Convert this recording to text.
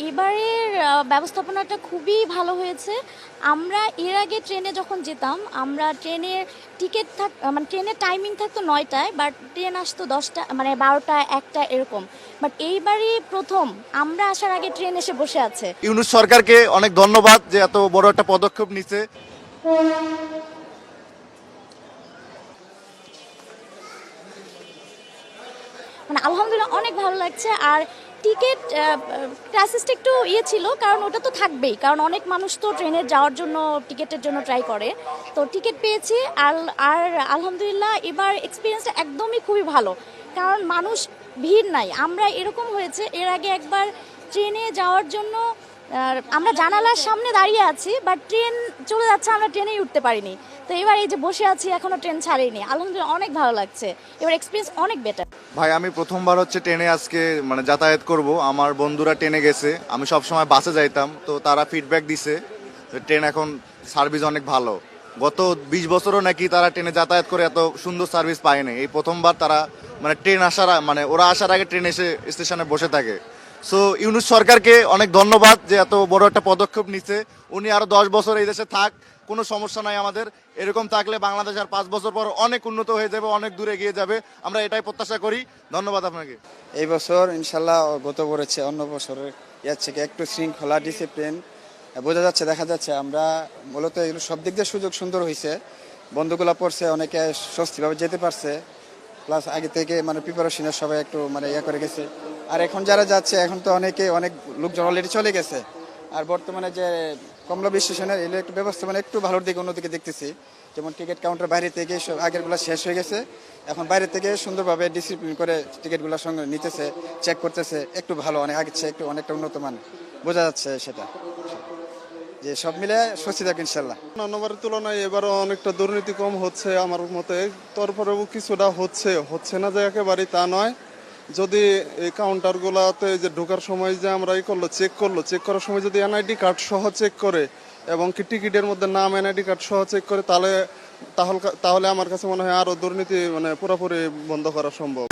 এবারের ব্যবস্থাপনাটা খুবই ভালো হয়েছে। আমরা এর আগে ট্রেনে যখন যেতাম, আমরা ট্রেনের টিকিট মানে ট্রেনের টাইমিং থাকতো ৯টায়, বাট ট্রেন আসতো ১০টা, মানে ১২টা ১টা এরকম। বাট এইবারই প্রথম আমরা আসার আগে ট্রেন এসে বসে আছে। ইউনূস সরকারকে অনেক ধন্যবাদ যে এত বড় একটা পদক্ষেপ নিছে। মানে আলহামদুলিল্লাহ অনেক ভালো লাগছে। আর টিকিট ক্রাইসিসটা একটু ছিল, কারণ ওটা তো থাকবেই, কারণ অনেক মানুষ তো ট্রেনে যাওয়ার জন্য টিকিটের জন্য ট্রাই করে। তো টিকিট পেয়েছি। আর আলহামদুলিল্লাহ এবার এক্সপিরিয়েন্সটা একদমই খুবই ভালো, কারণ মানুষ ভিড় নাই। আমরা এরকম হয়েছে এর আগে একবার ট্রেনে যাওয়ার জন্য আমরা জানালার সামনে দাঁড়িয়ে আছি, বাট ট্রেন চলে যাচ্ছে, আমরা ট্রেনেই উঠতে পারিনি। তো এবার এই যে বসে আছি, এখনো ট্রেন ছাড়েনি, আলহামদুলিল্লাহ অনেক ভালো লাগছে। এবার এক্সপিরিয়েন্স অনেক বেটার। ভাই আমি প্রথমবার হচ্ছে ট্রেনে আজকে মানে যাতায়াত করব। আমার বন্ধুরা ট্রেনে গেছে, আমি সব সময় বাসে যাইতাম, তো তারা ফিডব্যাক দিছে ট্রেন এখন সার্ভিস অনেক ভালো। গত ২০ বছরও নাকি তারা ট্রেনে যাতায়াত করে এত সুন্দর সার্ভিস পায়নি। এই প্রথমবার তারা মানে ট্রেন আসার মানে ওরা আসার আগে ট্রেন এসে স্টেশনে বসে থাকে। সো ইউনূস সরকারকে অনেক ধন্যবাদ যে এত বড় একটা পদক্ষেপ নিচ্ছে। উনি আরো ১০ বছর এই দেশে থাক, কোনো সমস্যা নাই আমাদের। এরকম থাকলে বাংলাদেশ আর ৫ বছর পর অনেক উন্নত হয়ে যাবে, অনেক দূরে এগিয়ে যাবে, আমরা এটাই প্রত্যাশা করি। ধন্যবাদ আপনাকে। এই বছর ইনশাল্লাহ গত করেছে অন্য বছরের ইয়ার থেকে একটু শৃঙ্খলা ডিসিপ্লিন বোঝা যাচ্ছে, দেখা যাচ্ছে। আমরা মূলত এগুলো সব দিক দিয়ে সুযোগ সুন্দর হয়েছে। বন্ধুগুলো পড়ছে, অনেকে স্বস্তিভাবে যেতে পারছে, প্লাস আগে থেকে মানে প্রিপারেশনের সবাই একটু মানে ইয়ে করে গেছে। আর এখন যারা যাচ্ছে, এখন তো অনেক লোকজন অলরেডি চলে গেছে। আর বর্তমানে যে কমলা স্টেশনের এগুলো একটু ব্যবস্থা মানে একটু ভালোর দিকে অন্যদিকে দেখতেছি। যেমন টিকিট কাউন্টার বাইরে থেকে সব আগেরগুলো শেষ হয়ে গেছে, এখন বাইরে থেকে সুন্দরভাবে ডিসিপ্লিন করে টিকিটগুলোর সঙ্গে নিতেছে, চেক করতেছে, একটু ভালো, অনেক আগের চেয়ে একটু অনেকটা উন্নত মান বোঝা যাচ্ছে। সেটা যে সব মিলে স্বস্তি থাকবে ইনশাল্লাহ। অন্যবারের তুলনায় এবারও অনেকটা দুর্নীতি কম হচ্ছে আমার মতে। তারপরেও কিছুটা হচ্ছে না যে একেবারেই তা নয়। যদি এই কাউন্টারগুলোতে যে ঢোকার সময় যে আমরা চেক করার সময় যদি এনআইডি কার্ড সহ চেক করে এবং কি টিকিটের মধ্যে নাম এনআইডি কার্ড সহ চেক করে, তাহলে আমার কাছে মনে হয় আরো দুর্নীতি মানে পুরোপুরি বন্ধ করা সম্ভব।